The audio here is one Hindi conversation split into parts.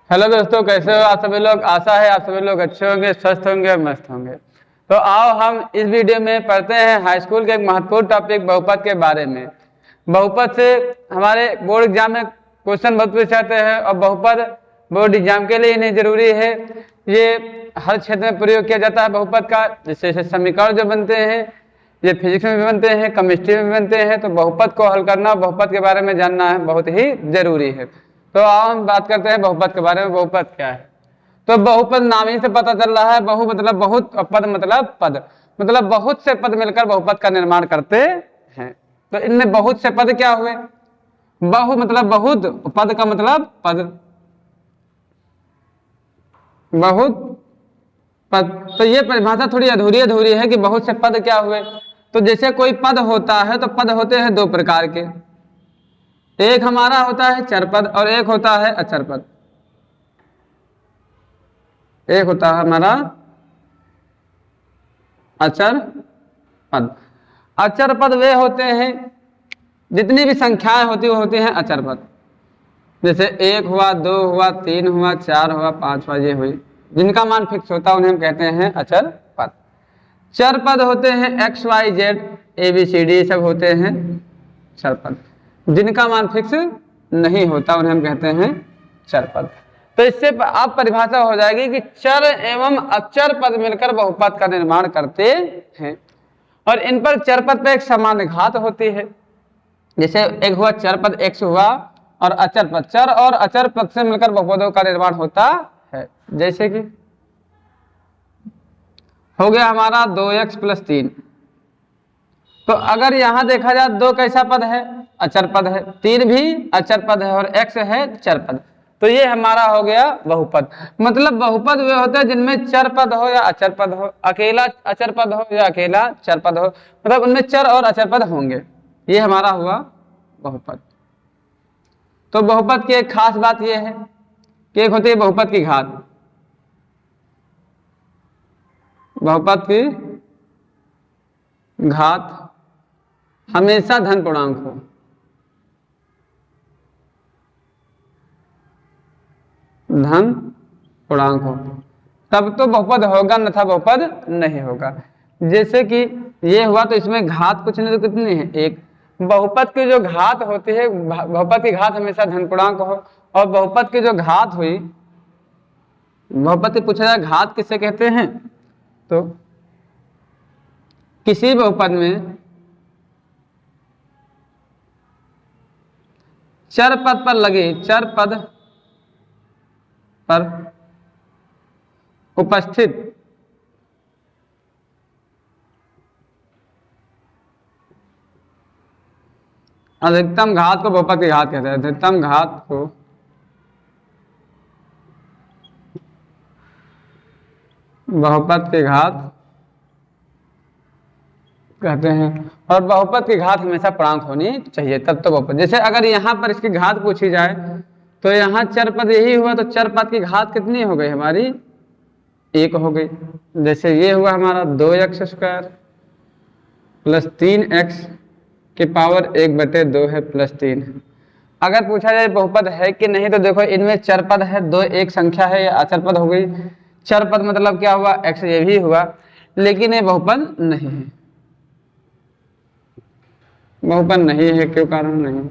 हेलो दोस्तों, कैसे हो आप सभी लोग। आशा है आप सभी लोग अच्छे होंगे, स्वस्थ होंगे और मस्त होंगे। तो आओ हम इस वीडियो में पढ़ते हैं हाई स्कूल के एक महत्वपूर्ण टॉपिक बहुपद के बारे में। बहुपद से हमारे बोर्ड एग्जाम में क्वेश्चन बहुत पूछे जाते हैं और बहुपद बोर्ड एग्जाम के लिए नहीं जरूरी है, ये हर क्षेत्र में प्रयोग किया जाता है बहुपद का। जैसे समीकरण जो बनते हैं ये फिजिक्स में भी बनते हैं, केमिस्ट्री में भी बनते हैं। तो बहुपद को हल करना, बहुपद के बारे में जानना है बहुत ही जरूरी है। तो आओ हम बात करते हैं बहुपद के बारे में। बहुपद क्या है? तो बहुपद नाम ही से पता चल रहा है। बहु मतलब बहुत, पद मतलब पद, मतलब बहुत से पद मिलकर बहुपद का निर्माण करते हैं। तो इनमें बहुत से पद क्या हुए? बहु मतलब बहुत, पद का मतलब पद, बहुत पद। तो ये परिभाषा थोड़ी अधूरी अधूरी है कि बहुत से पद क्या हुए। तो जैसे कोई पद होता है तो पद होते हैं दो प्रकार के, एक हमारा होता है चर पद और एक होता है अचर पद। एक होता है हमारा अचर पद। अचर पद वे होते हैं, जितनी भी संख्याएं होती वो होती हैं अचर पद। जैसे एक हुआ, दो हुआ, तीन हुआ, चार हुआ, पांच हुआ, ये हुई, जिनका मान फिक्स होता है उन्हें हम कहते हैं अचर पद। चर पद होते हैं X Y Z A B C D, सब होते हैं चर पद। जिनका मान फिक्स नहीं होता उन्हें हम कहते हैं चर पद। तो इससे आप परिभाषा हो जाएगी कि चर एवं अचर पद मिलकर बहुपद का निर्माण करते हैं और इन पर चर पद पे एक समान घात होती है। जैसे एक हुआ चर पद एक्स हुआ और अचर पद, चर और अचर पद से मिलकर बहुपदों का निर्माण होता है। जैसे कि हो गया हमारा 2x + 3। तो अगर यहां देखा जाए दो कैसा पद है? अचर पद है, तीन भी अचर पद है और x है चर पद। तो ये हमारा हो गया बहुपद। मतलब बहुपद वे होते हैं जिनमें चर पद हो या अचर पद हो, अकेला अचर पद हो या अकेला चर पद हो, मतलब उनमें चर और अचर पद होंगे। ये हमारा हुआ बहुपद। तो बहुपद की एक खास बात यह है कि एक होती है बहुपद की घात। बहुपद की घात हमेशा धन पूर्णांक हो। धन पूर्णांक हो तब तो बहुपद होगा, अन्यथा बहुपद नहीं होगा। जैसे कि ये हुआ तो इसमें घात कुछ नहीं तो कितनी है? एक। बहुपद की जो घात होती है, बहुपद की घात हमेशा धन पूर्णांक हो। और बहुपद की जो घात हुई, बहुपद से पूछा जाए घात किसे कहते हैं, तो किसी बहुपद में चर पद पर लगे, चर पद पर उपस्थित अधिकतम घात को बहुपद की घात कहते हैं। अधिकतम घात को बहुपद की घात कहते हैं। और बहुपद की घात हमेशा पूर्णांक होनी चाहिए, तब तो बहुपद। जैसे अगर यहाँ पर इसकी घात पूछी जाए तो यहाँ चर पद यही हुआ, तो चर पद की घात कितनी हो गई हमारी? एक हो गई। जैसे ये हुआ हमारा 2x² + 3x की पावर 1/2 है +3। अगर पूछा जाए बहुपद है कि नहीं, तो देखो इनमें चर पद है, दो एक संख्या है, या अचर पद हो गई। चर पद मतलब क्या हुआ? x, ये भी हुआ, लेकिन ये बहुपद नहीं है। बहुपद नहीं है, क्यों कारण नहीं?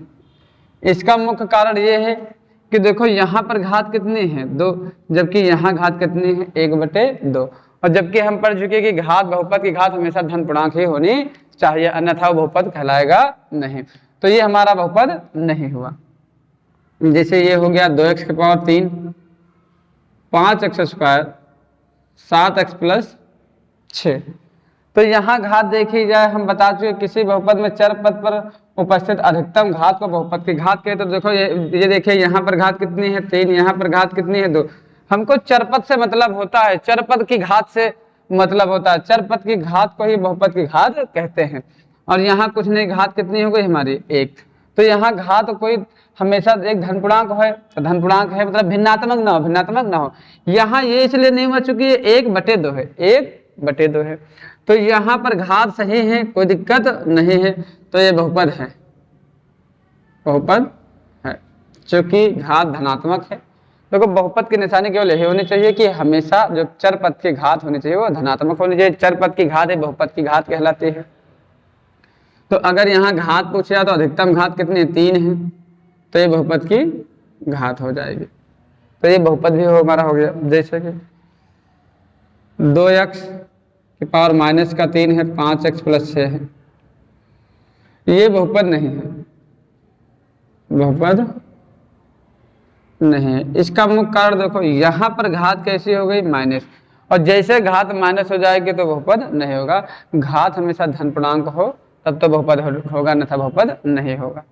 इसका मुख्य कारण ये है कि देखो यहाँ पर घात कितनी है? 2, जबकि यहाँ घात कितनी है? 1/2। और जबकि हम पढ़ चुके कि घात, बहुपद की घात हमेशा धन पूर्णांक ही होनी चाहिए, अन्यथा बहुपद कहलाएगा नहीं। तो ये हमारा बहुपद नहीं हुआ। जैसे ये हो गया 2x की पावर 3, 5x², 7x + 6। तो यहाँ घात देखी जाए, हम बता चुके किसी बहुपद में चर पद पर उपस्थित अधिकतम घात को बहुपद की घात कहते। तो देखो ये देखिए यहाँ पर घात कितनी है? 3। यहाँ पर घात कितनी है? 2। हमको चरपद से मतलब होता है, चरपद की घात से मतलब होता है, चरपद की घात को ही बहुपद की घात कहते हैं। और यहाँ कुछ नहीं, घात कितनी हो गई हमारी? 1। तो यहाँ घात कोई हमेशा एक धन पूर्णांक है, तो धन पूर्णांक है मतलब भिन्नात्मक ना हो, भिन्नात्मक ना हो। यहाँ ये इसलिए नहीं हुआ चूंकि 1/2 है, 1/2 है। तो यहाँ पर घात सही है, कोई दिक्कत नहीं है, तो ये बहुपद है, बहुपद है। चूंकि घात धनात्मक है देखो बहुपद की निशानी केवल यही होनी चाहिए कि हमेशा जो चर पद की घात होनी चाहिए वो धनात्मक होनी चाहिए। चर पद की घात है बहुपद की घात कहलाती है। तो अगर यहाँ घात पूछे जाए तो अधिकतम घात कितनी है, 3 है, तो ये बहुपद की घात हो जाएगी। तो ये बहुपद भी हमारा हो गया। जैसे कि 2x की पावर माइनस का 3 है, 5x प्लस 6 है, ये बहुपद नहीं है, बहुपद नहीं है। इसका मुख्य कारण देखो यहाँ पर घात कैसी हो गई, माइनस, और जैसे घात माइनस हो जाएगी तो बहुपद नहीं होगा। घात हमेशा धन पूर्णांक हो तब तो बहुपद होगा, अन्यथा बहुपद नहीं होगा।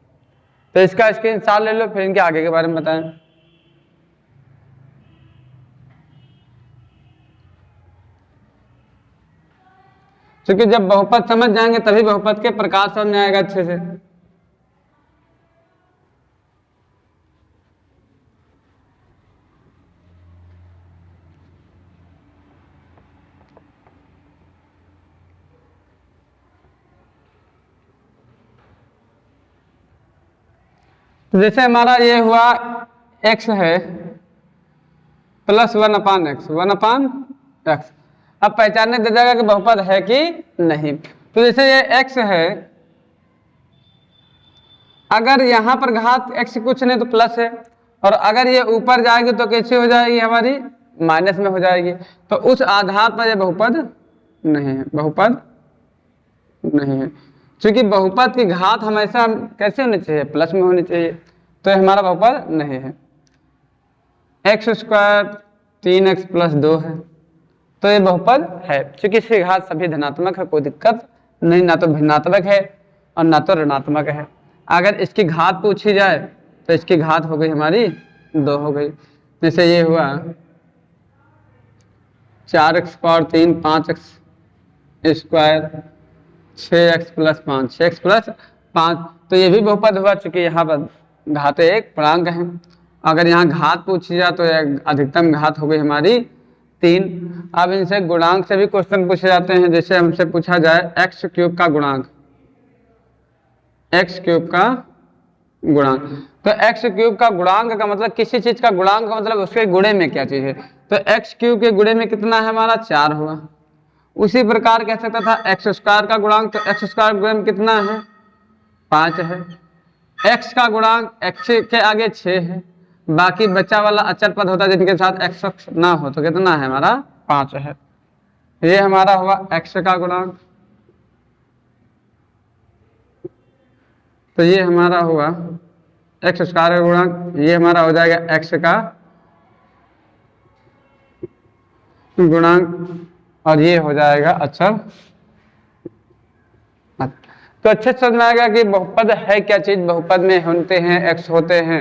तो इसका स्क्रीनशॉट ले लो, फिर इनके आगे के बारे में बताएं। क्योंकि जब बहुपद समझ जाएंगे तभी बहुपद के प्रकार समझ में आएगा अच्छे से। तो जैसे हमारा ये हुआ x है प्लस 1/x, 1/x। अब पहचानने दे जाएगा कि बहुपद है कि नहीं। तो जैसे ये x है, अगर यहाँ पर घात x कुछ नहीं तो प्लस है, और अगर ये ऊपर जाएगी तो कैसी हो जाएगी, हमारी माइनस में हो जाएगी। तो उस आधार पर ये बहुपद नहीं है, बहुपद नहीं है। क्योंकि बहुपद की घात हमेशा कैसे होनी चाहिए, प्लस में होनी चाहिए, तो हमारा बहुपद नहीं है। x² 3x प्लस 2 है, तो ये बहुपद है। क्योंकि इसकी घात सभी धनात्मक है, कोई दिक्कत नहीं, ना तो भिन्नात्मक है और ना तो ऋणात्मक है। अगर इसकी घात पूछी जाए तो इसकी घात हो गई हमारी 2 हो गई। जैसे ये हुआ 4x power 3 5x square 6x plus 5, 6x plus 5, तो ये भी बहुपद हुआ। चूंकि यहाँ पर घात एक पूर्णांक है। अगर यहाँ घात पूछी जाए तो अधिकतम घात हो गई हमारी 3। अब इनसे गुणांक से भी क्वेश्चन पूछे जाते हैं। जैसे हमसे पूछा जाए x³ का गुणांक, x³ का गुणांक, तो x³ का गुणांक का मतलब किसी चीज का गुणांक का मतलब उसके गुणे में क्या चीज है। तो x³ के गुणे में कितना है हमारा 4 हुआ। उसी प्रकार कह सकता था x² का गुणांक, तो x² गुणे में कितना है 5 है। x का गुणांक x के आगे 6 है, बाकी बच्चा वाला अचर पद होता है जिनके साथ x ना हो तो कितना है हमारा 5 है। ये हमारा हुआ x का गुणांक। तो ये हमारा हुआ x² का गुणांक, ये हमारा हो जाएगा x का गुणांक, और ये हो जाएगा अचर। तो अच्छे से समझ में आएगा कि बहुपद है क्या चीज। बहुपद में होते हैं x होते हैं,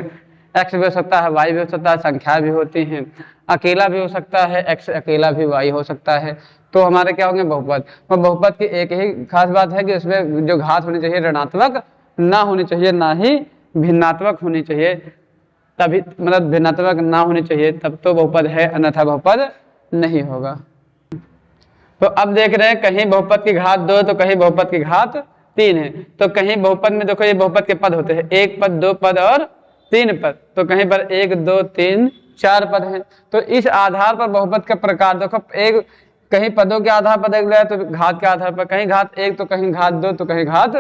x भी हो सकता है, y भी हो सकता है, संख्या भी होती हैं, अकेला भी हो सकता है, x अकेला भी y हो सकता है। तो हमारे क्या होंगे बहुपद। और बहुपद की एक ही खास बात है कि उसमें जो घात होनी चाहिए ऋणात्मक ना होनी चाहिए, ना ही भिन्नात्मक होनी चाहिए। तभी मतलब भिन्नात्मक ना होनी चाहिए तब तो बहुपद है, अन्यथा बहुपद नहीं होगा। तो अब देख रहे हैं कहीं बहुपद की घात 2 तो कहीं बहुपद की घात 3 है। तो कहीं बहुपद में देखो ये बहुपद के पद होते हैं, 1 पद 2 पद और 3 पद। तो कहीं पर 1 2 3 4 पद हैं। तो इस आधार पर बहुपद का प्रकार देखो, एक कहीं पदों के आधार पर देख लिया तो घात के आधार पर, कहीं घात 1 तो कहीं घात 2 तो कहीं घात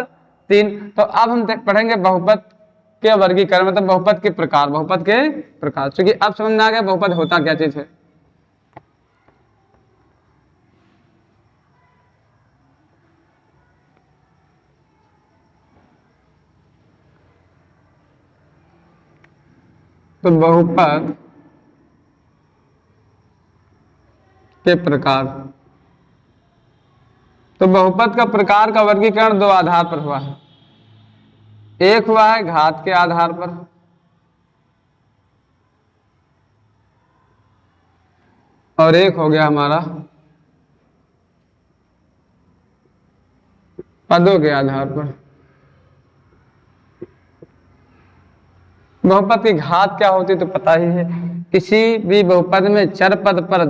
3। तो अब हम पढ़ेंगे बहुपद के वर्गीकरण, मतलब बहुपद के प्रकार, बहुपद के प्रकार। क्योंकि अब समझ में आ गया बहुपद होता क्या चीज है। तो बहुपद के प्रकार, तो बहुपद का प्रकार का वर्गीकरण 2 आधार पर हुआ है। एक हुआ है घात के आधार पर, और एक हो गया हमारा पदों के आधार पर। बहुपद की घात क्या होती तो पता ही है, किसी भी बहुपद में चर पद पर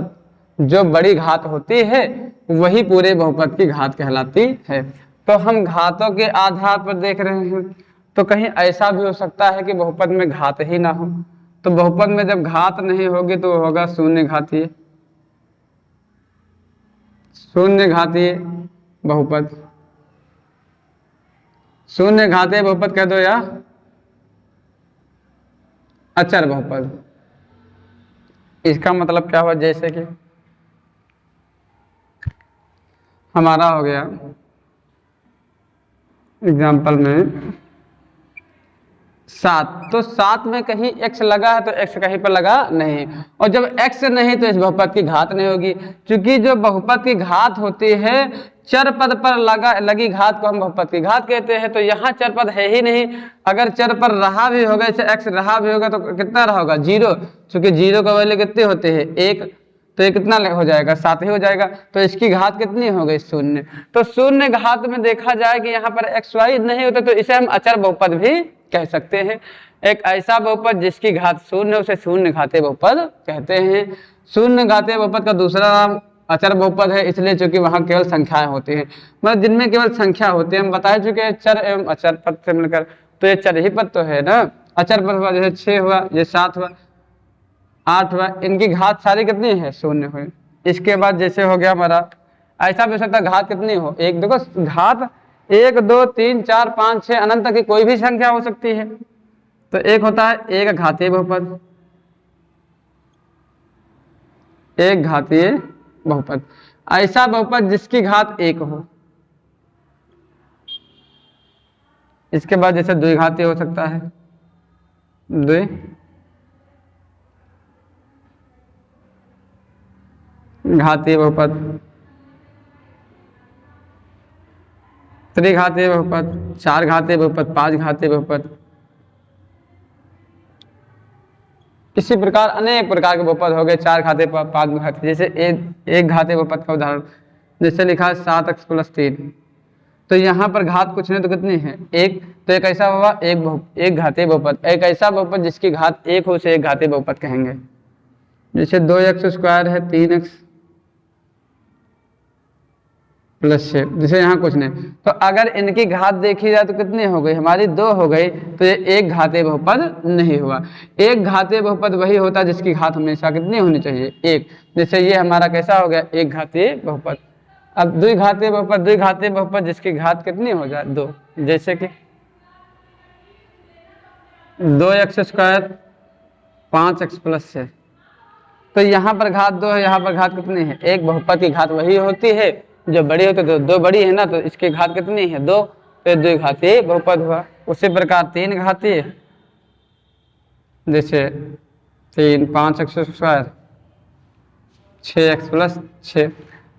जो बड़ी घात होती है वही पूरे बहुपद की घात कहलाती है। तो हम घातों के आधार पर देख रहे हैं। तो कहीं ऐसा भी हो सकता है कि बहुपद में घात ही ना हो, तो बहुपद में जब घात नहीं होगी तो होगा शून्य घातीय, शून्य घातीय बहुपद। शून्य घातीय बहुपद कह दो या अचर बहुपद। इसका मतलब क्या हुआ, जैसे कि हमारा हो गया एग्जाम्पल में 7, तो 7 में कहीं x लगा है तो x कहीं पर लगा नहीं, और जब x नहीं तो इस बहुपद की घात नहीं होगी, क्योंकि जो बहुपद की घात होती है चर पद पर लगी घात को हम बहुपद की घात कहते हैं। तो यहाँ चर पद है ही नहीं, अगर चर पर रहा भी होगा, जैसे x रहा भी होगा तो कितना रहा होगा 0, क्योंकि 0 का वैल्यू कितने होते हैं 1, तो ये कितना हो जाएगा 7 ही हो जाएगा। तो इसकी घात कितनी हो गई 0। तो शून्य घात में देखा जाए कि यहाँ पर x y नहीं होता तो इसे हम अचर बहुपद भी कह सकते हैं। एक ऐसा बहुपद जिसकी घात 0 है उसे शून्य घातीय बहुपद कहते हैं। शून्य घातीय बहुपद का दूसरा नाम अचर बहुपद है, इसलिए चूंकि वहां केवल संख्याएं होती हैं, मतलब जिनमें केवल संख्या होती है। हम बता चुके हैं चर एवं अचर पद से मिलकर, तो ये चर ही पद तो है ना। अचर पद हुआ जैसे 6 हुआ, ये 7 हुआ, 8 हुआ, इनकी घात सारी कितनी है 0 हुई। इसके बाद जैसे हो गया हमारा, ऐसा भी हो सकता है घात कितनी हो, एक देखो घात 1 2 3 4 5 6 अनंत तक की कोई भी संख्या हो सकती है। तो एक होता है एक घातीय बहुपद, एक घातीय बहुपद, ऐसा बहुपद जिसकी घात 1 हो। इसके बाद जैसे द्विघातीय हो सकता है, द्विघातीय बहुपद, त्रिघातीय बहुपद, 4 घातीय बहुपद, 5 घातीय बहुपद। इसी प्रकार अनेक प्रकार के बहुपद हो गए, 4 घातीय 5 घातीय। जैसे एक घातीय बहुपद का उदाहरण जैसे लिखा है 7x + 3, तो यहाँ पर घात कुछ नहीं तो कितनी है 1, तो एक ऐसा हुआ एक घातीय बहुपद। एक ऐसा बहुपद जिसकी घात 1 हो उसे एक घातीय बहुपद कहेंगे। जैसे 2x² है 3x + 6, जैसे यहाँ कुछ नहीं, तो अगर इनकी घात देखी जाए तो कितनी हो गई हमारी 2 हो गई, तो ये एक घातीय बहुपद नहीं हुआ। एक घातीय बहुपद वही होता है जिसकी घात हमेशा कितनी होनी चाहिए 1। जैसे ये हमारा कैसा हो गया एक घातीय बहुपद। अब द्विघातीय बहुपद, द्विघातीय बहुपद जिसकी घात कितनी हो जाए 2, जैसे कि 2x² 5x + 6, तो यहाँ पर घात 2 है, यहाँ पर घात कितनी है, एक बहुपद की घात वही होती है जो बड़ी होती है, तो 2 बड़ी है ना, तो इसकी घात कितनी है 2, तो द्विघातीय बहुपद हुआ। उसी प्रकार 3 घातीय, जैसे 3 5x² 6x + 6,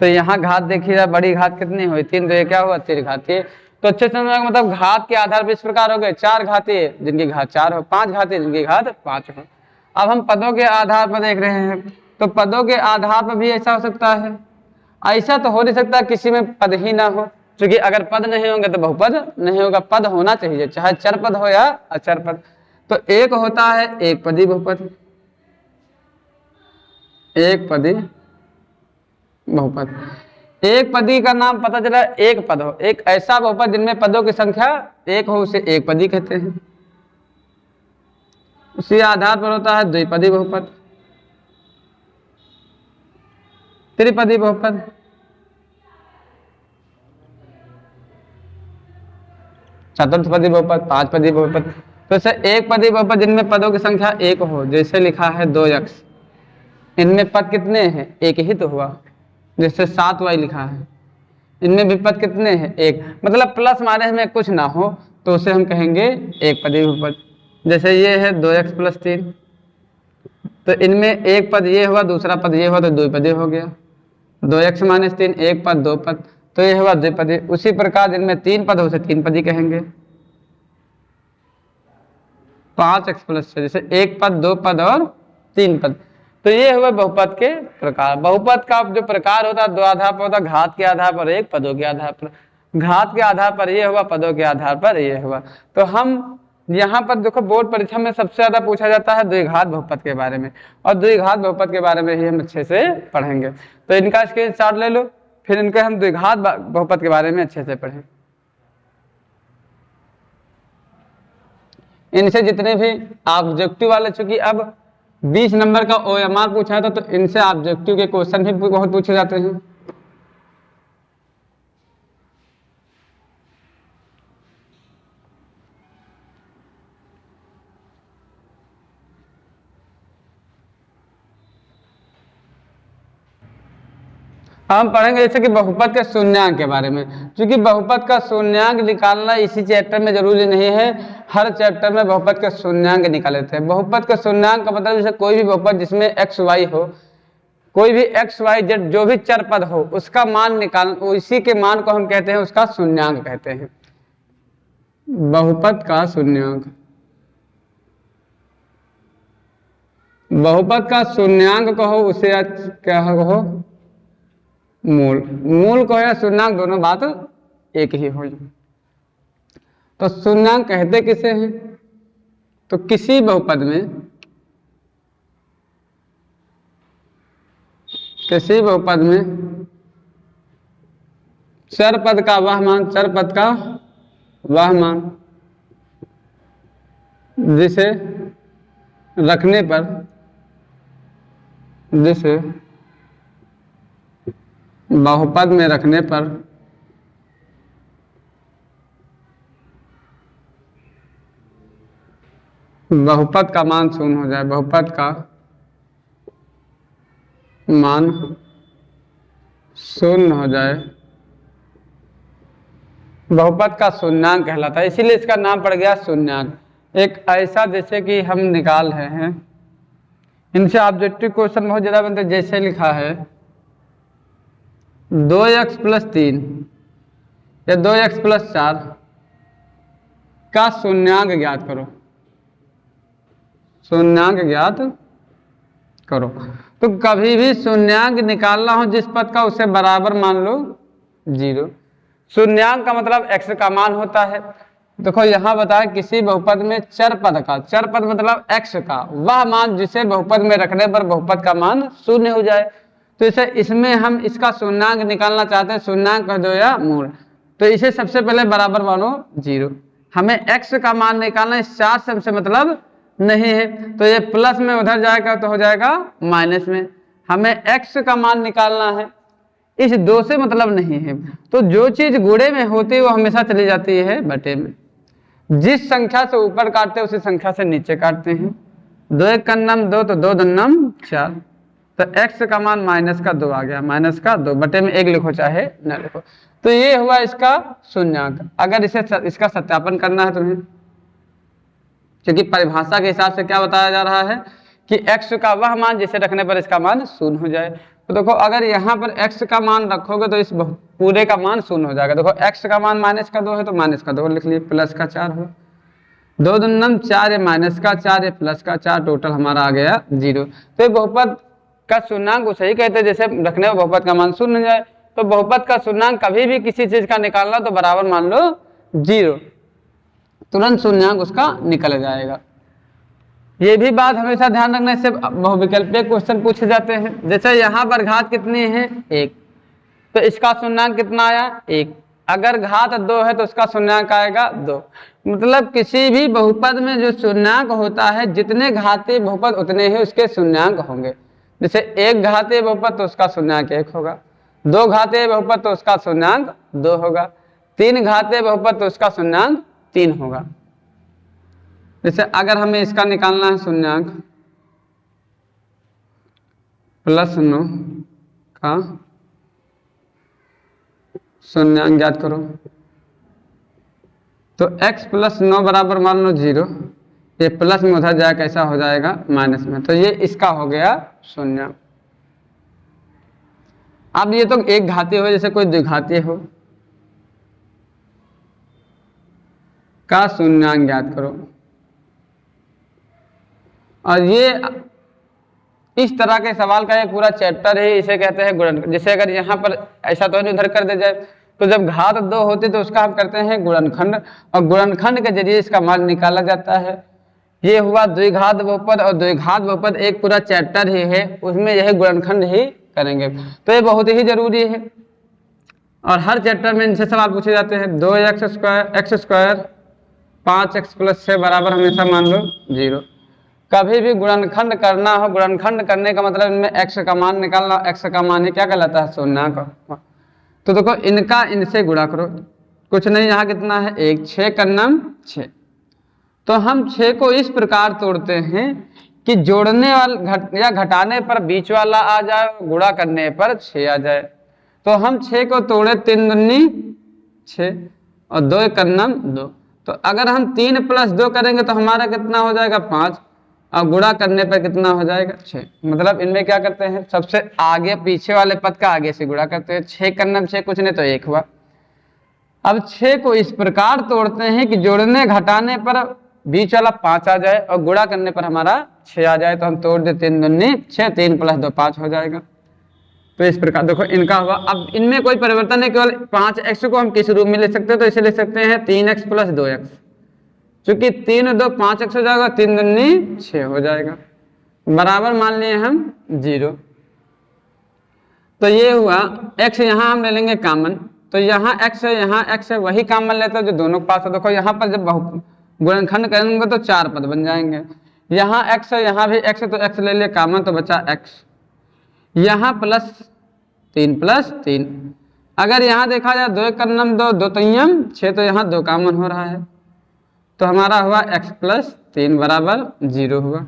तो यहाँ घात देखी जाए बड़ी घात कितनी हुई 3, तो ये क्या हुआ त्रिघातीय। तो अच्छे समझ में मतलब घात के आधार पर इस प्रकार हो गए 4 घातीय जिनकी घात 4 हो, 5 घातीय जिनकी घात 5 हो। अब हम पदों के आधार पर देख रहे हैं, तो पदों के आधार पर भी ऐसा हो सकता है। ऐसा तो हो नहीं सकता किसी में पद ही ना हो, क्योंकि अगर पद नहीं होंगे तो बहुपद नहीं होगा, पद होना चाहिए चाहे चर पद हो या अचर पद। तो एक होता है एक पदी बहुपद, एक पदी बहुपद। एक पदी का नाम पता चला एक पद हो, एक ऐसा बहुपद जिनमें पदों की संख्या 1 हो उसे एक पदी कहते हैं। उसी आधार पर होता है द्विपदी बहुपद, त्रिपदी बहुपद, चतुर्थपदी बहुपद, 5 पदी बहुपद। तो इसे एक पदी बहुपद जिनमें पदों की संख्या 1 हो, जैसे लिखा है 2x, इनमें पद कितने हैं 1 ही तो हुआ। जैसे 7y लिखा है, इनमें भी पद कितने हैं 1, मतलब प्लस माइनस में कुछ ना हो तो उसे हम कहेंगे एक पदी बहुपद। जैसे ये है 2x + 3, तो इनमें एक पद ये हुआ दूसरा पद ये हुआ तो द्विपदी हो गया। 2x - 3 एक पद 2 पद, तो ये हुआ द्विपदी। उसी प्रकार जिनमें 3 पद हो उसे 3 पदी कहेंगे। 5x + 6, जैसे एक पद 2 पद और 3 पद, तो ये हुआ बहुपद के प्रकार। बहुपद का जो प्रकार होता है 2 आधार पर होता है, घात के आधार पर एक, पदों के आधार पर। घात के आधार पर ये हुआ, पदों के आधार पर ये हुआ। तो हम यहाँ पर देखो बोर्ड परीक्षा में सबसे ज्यादा पूछा जाता है द्विघात बहुपद के बारे में, और द्विघात बहुपद के बारे में ही हम अच्छे से पढ़ेंगे। तो इनका स्क्रीनशॉट ले लो, फिर इनके हम द्विघात बहुपद के बारे में अच्छे से पढ़ें। इनसे जितने भी ऑब्जेक्टिव वाले, चूंकि अब 20 नंबर का OMR पूछा था, तो इनसे ऑब्जेक्टिव के क्वेश्चन भी बहुत पूछे जाते हैं। हम पढ़ेंगे जैसे कि बहुपद के शून्यांक के बारे में। क्योंकि बहुपद का शून्यांक निकालना इसी चैप्टर में जरूरी नहीं है, हर चैप्टर में बहुपद का शून्यांक निकाल लेते हैं। बहुपद का शून्यांक का मतलब जैसे कोई भी बहुपद जिसमें एक्स वाई हो, कोई भी एक्स वाई जेड जो भी चर पद हो, उसका मान निकाल, उसी के मान को हम कहते हैं, उसका शून्यांक कहते हैं। बहुपद का शून्यांक, बहुपद का शून्यांक कहो उसे क्या कहो, मूल। मूल को या शून्यांक दोनों बात एक ही हो। तो शून्यांक कहते किसे हैं? तो किसी बहुपद में, किसी बहुपद में चर पद का वह मान, चर पद का वह मान जिसे रखने पर, जिसे बहुपद में रखने पर बहुपद का मान शून्य हो जाए, बहुपद का मान शून्य हो जाए, बहुपद का शून्यांक कहलाता है। इसीलिए इसका नाम पड़ गया शून्यांक। एक ऐसा जैसे कि हम निकाल रहे हैं, इनसे ऑब्जेक्टिव क्वेश्चन बहुत ज्यादा बनते हैं। जैसे लिखा है 2x + 3 या 2x + 4 का शून्यांक ज्ञात करो, शून्यांक ज्ञात करो। तो कभी भी शून्यांक निकालना हो जिस पद का, उसे बराबर मान लो 0। शून्यांक का मतलब x का मान होता है। देखो यहां बताया किसी बहुपद में चर पद का, चर पद मतलब x का वह मान जिसे बहुपद में रखने पर बहुपद का मान शून्य हो जाए। तो इसे, इसमें हम इसका शून्यांक निकालना चाहते हैं, शून्यांक कह दो या मूल। तो इसे सबसे पहले बराबर मानो 0। हमें x का मान निकालना, इस 4 से हमसे मतलब नहीं है, तो ये प्लस में उधर जाएगा तो हो जाएगा माइनस में। हमें x का मान निकालना है, इस 2 से मतलब नहीं है। तो जो चीज गुणे में होती है वो हमेशा चली जाती है बटे में। जिस संख्या से ऊपर काटते हैं उसी संख्या से नीचे काटते हैं। 2 × 1 = 2, तो 2 × 2 = 4। तो x का मान -2 आ गया, -2 बटे में 1 लिखो चाहे न लिखो। तो ये हुआ इसका शून्यांक। अगर इसे इसका सत्यापन करना है तुम्हें, क्योंकि परिभाषा के हिसाब से क्या बताया जा रहा है कि x का वह मान जिसे रखने पर इसका मान शून्य हो जाए। तो देखो अगर यहाँ पर x का मान रखोगे तो इस पूरे का मान शून्य हो जाएगा। देखो x का मान -2 है तो -2 लिख लिए, +4 हो। 2 × 2 = 4 है, -4 है, +4, टोटल हमारा आ गया 0। तो ये बहुपद का शून्यांक उसे ही कहते हैं जैसे रखने पर बहुपद का मान शून्य हो जाए। तो बहुपद का शून्यांक कभी भी किसी चीज का निकालना तो बराबर मान लो 0, तुरंत शून्यांक उसका निकल जाएगा। ये भी बात हमेशा ध्यान रखने से बहुविकल्पीय क्वेश्चन पूछे जाते हैं। जैसे यहाँ पर घात कितनी है 1, तो इसका शून्यांक कितना आया 1। अगर घात 2 है तो उसका शून्यांक आएगा 2। मतलब किसी भी बहुपद में जो शून्यांक होता है, जितने घातीय बहुपद उतने ही उसके शून्यांक होंगे। जैसे 1 घातीय बहुपद तो उसका शून्यांक 1 होगा, 2 घातीय बहुपद तो उसका शून्यांक 2 होगा, 3 घातीय बहुपद तो उसका शून्यांक 3 होगा। जैसे अगर हमें इसका निकालना है शून्यांक, +9 का शून्यांक ज्ञात करो, तो x + 9 बराबर मान लो 0। ये प्लस में उधर जाए कैसा हो जाएगा माइनस में, तो ये इसका हो गया शून्यांक। अब ये तो एक घातीय हो, जैसे कोई द्विघातीय हो, का शून्यांक ज्ञात करो। और ये इस तरह के सवाल का एक पूरा चैप्टर है, इसे कहते हैं गुणनखंड। जैसे अगर यहाँ पर ऐसा तो नहीं उधर कर दे जाए, तो जब घात 2 होती तो उसका हम करते हैं गुणनखंड, और गुणनखंड के जरिए इसका मान निकाला जाता है। ये हुआ द्विघात बहुपद, और द्विघात बहुपद एक पूरा चैप्टर ही है, उसमें यह गुणनखंड ही करेंगे। तो ये बहुत ही जरूरी है और हर चैप्टर में इनसे सवाल पूछे जाते हैं। 2x² 5x प्लस 6 बराबर हमेशा मान लो 0। कभी भी गुणनखंड करना हो, गुणनखंड करने का मतलब इनमें x का मान निकालना, x का मान ही क्या कहलाता है, शून्यांक। तो देखो इनका इनसे गुणा करो, कुछ नहीं, यहाँ कितना है 1, 6 का नाम 6। तो हम 6 को इस प्रकार तोड़ते हैं कि जोड़ने वाला या घटाने पर बीच वाला आ जाए, गुणा करने पर 6 आ जाए। तो हम 6 को तोड़े 3 दूनी 6 और 2 एक नाम 2। तो अगर हम 3 प्लस 2 करेंगे तो हमारा कितना हो जाएगा 5, और गुणा करने पर कितना हो जाएगा 6। मतलब इनमें क्या करते हैं, सबसे आगे पीछे वाले पद का आगे से गुणा करते हैं। 6 का नाम 6, कुछ नहीं तो 1 हुआ। अब 6 को इस प्रकार तोड़ते हैं कि जोड़ने घटाने पर बीच वाला 5 आ जाए और गुणा करने पर हमारा 6 आ जाए। तो हम तोड़ दे 3 दूनी 6, 3 प्लस 2 5 हो जाएगा। तो इस प्रकार देखो इनका हुआ। अब इनमें कोई परिवर्तन है, केवल 5x को हम किस रूप में ले सकते हैं, तो इसे ले सकते हैं 3x प्लस 2x। चूंकि 3 और 2 5x हो जाएगा, 3 दूनी 6 हो जाएगा, बराबर मान लिए हम 0। तो ये हुआ। x यहाँ हम ले लेंगे कॉमन, तो यहाँ x है, यहाँ x है, वही कॉमन लेते हैं जो दोनों के पास है। देखो यहाँ पर जब गुणनखंड करेंगे तो 4 पद बन जाएंगे। यहाँ x है, यहाँ भी x है, तो x ले लिया कॉमन, तो बचा x। यहाँ प्लस 3 अगर यहाँ देखा जाए 2 का नाम 2, 2 तय्यम 6, तो यहाँ 2 कॉमन हो रहा है। तो हमारा हुआ x प्लस 3 बराबर 0 हुआ।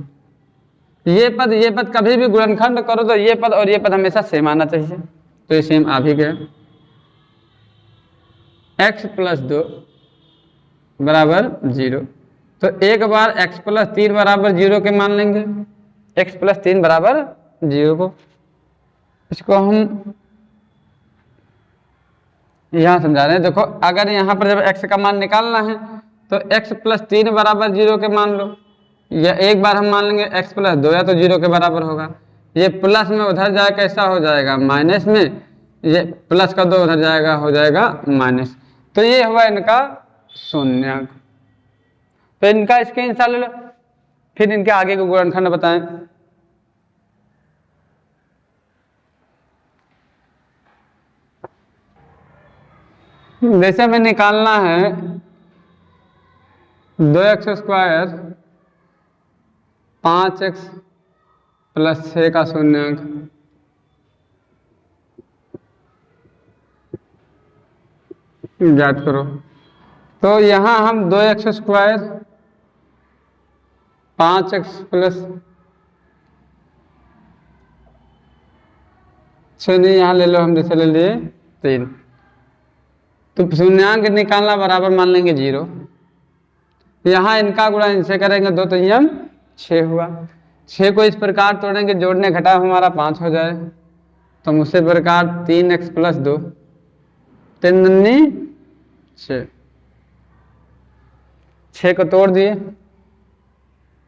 ये पद कभी भी गुणनखंड करो तो ये पद और ये पद हमेशा सेम आना चाहिए, तो ये सेम आ भी गया। x प्लस 2 बराबर 0। तो एक बार x प्लस 3 बराबर 0 के मान लेंगे, x प्लस 3 बराबर 0 को। इसको हम यहाँ समझा रहे हैं। देखो अगर यहाँ पर जब x का मान निकालना है तो x प्लस 3 बराबर 0 के मान लो, या एक बार हम मान लेंगे x प्लस 2, या तो 0 के बराबर होगा। ये प्लस में उधर जाए कैसा हो जाएगा माइनस में, ये प्लस का 2 उधर जाएगा, हो जाएगा माइनस। तो ये हुआ इनका शून्यांक। तो इनका स्क्रीनशॉट ले लो, फिर इनके आगे को गुणनखंड बताएं। जैसे हमें निकालना है 2x स्क्वायर 5x प्लस 6 का शून्यांक, याद करो। तो यहाँ हम 2x स्क्वायर 5x प्लस 6 नहीं, यहाँ ले लो, हम जैसे ले लिए 3। तो शून्याङ्क निकालना बराबर मान लेंगे 0। यहाँ इनका गुणा इनसे करेंगे 2 तय्यम 6 हुआ। 6 को इस प्रकार तोड़ेंगे, जोड़ने घटा हमारा 5 हो जाए। तो हम उसी प्रकार 3x प्लस 2, 3 दूनी 6, 6 को तोड़ दिए,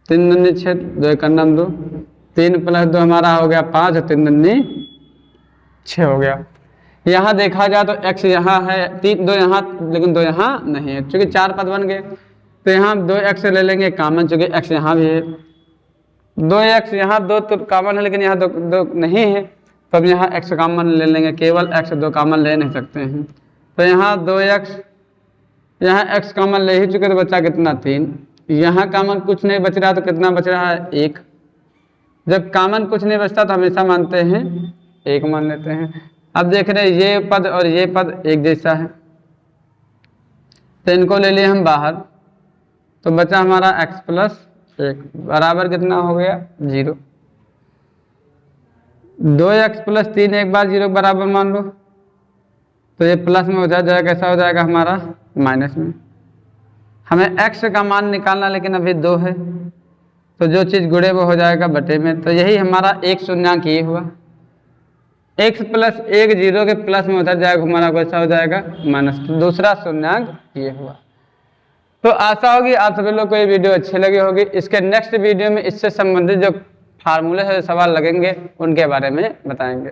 3 दूनी 6, 2 का नाम 2, 3 प्लस 2 हमारा हो गया 5, 3 दूनी 6 हो गया। यहाँ देखा जाए तो x यहाँ है, 3 2 यहाँ, लेकिन 2 यहाँ नहीं है, चूंकि 4 पद बन गए। तो यहाँ 2x ले लेंगे कॉमन, चूंकि x यहाँ भी है। 2x यहाँ 2 तो कॉमन है, लेकिन यहाँ 2 नहीं है, तो अब यहाँ x कॉमन ले लेंगे। केवल x 2 कॉमन ले नहीं सकते हैं, तो यहाँ 2x, यहाँ x कॉमन ले ही चुके, तो बचा कितना 3। यहाँ कॉमन कुछ नहीं बच रहा, तो कितना बच रहा है 1। जब कॉमन कुछ नहीं बचता तो हमेशा मानते हैं 1 मान लेते हैं। अब देख रहे हैं ये पद और ये पद एक जैसा है, तो इनको ले लिए हम बाहर। तो बचा हमारा x प्लस 1 बराबर कितना हो गया 0। 2x प्लस 3 एक बार 0 बराबर मान लो, तो ये प्लस में हो जाएगा, कैसा हो जाएगा हमारा माइनस में। हमें x का मान निकालना, लेकिन अभी 2 है, तो जो चीज़ गुणे वो हो जाएगा बटे में। तो यही हमारा एक शून्याङ्क ये हुआ। x प्लस 1 0 के प्लस में उधर जाएगा, हमारा कैसा हो जाएगा माइनस। तो दूसरा शून्याङ्क ये हुआ। तो आशा होगी आप सभी लोग को ये वीडियो अच्छी लगी होगी। इसके नेक्स्ट वीडियो में इससे संबंधित जो फार्मूले से सवाल लगेंगे उनके बारे में बताएंगे।